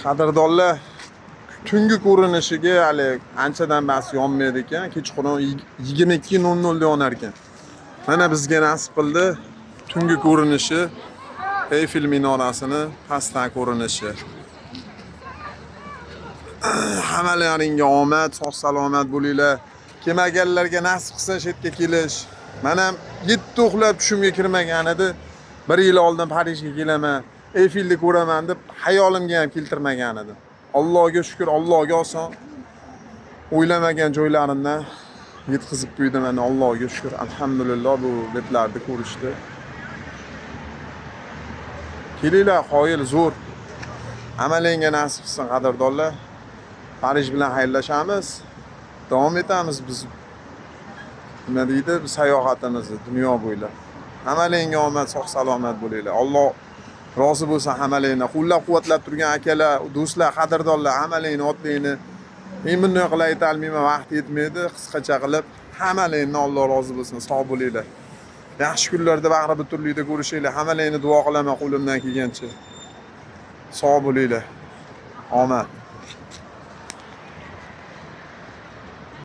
Qadrdonlar, tungi ko'rinishiga hali anchadan bas yonmaydi ekan. Kechqurun 22:00 da yonar ekan. Mana bizga nasib qildi tungi ko'rinishi, Eyfel minorasini pastdan ko'rinishi. Hammalaringga omad, sog' salomat bo'linglar. Kelmaganlarga nasib qilsa shu yerga kelish. Men ham 7 uxlab tushimga kirmagan edi. 1 yil oldin Parijga kelaman, Eyfelni ko'raman deb hayolimga ham keltirmagan edim. Allohga shukr, Allohga oson. O'ylamagan joylarimdan yetkazib qo'ydi meni. Allohga shukr. Alhamdulillah bu betlarni ko'rishdi. Kelinglar, qoyil zo'r. Amalingga nasib qilsin qadrdonlar. Parij bilan xayrlashamiz. Davom etamiz biz. Nima deydi? Sayohatimizni dunyo bo'ylab. Hammalaringga omad, sog' salomat bo'linglar. Alloh rozi bo'lsin hammalaringni. Qo'llab-quvvatlab turgan akalar, do'stlar, qadrdonlar, hammalaringni otlaringni men bunday qilib ayta olmayman, vaqt yetmaydi. Qisqacha qilib hammalaringni Alloh rozi bo'lsin, sog' bo'linglar. Yaxshi kunlarda bag'ri butunlikda ko'rishinglar. Hammalaringni duo qilaman qo'limdan kelgancha. Sog' bo'linglar. Omad.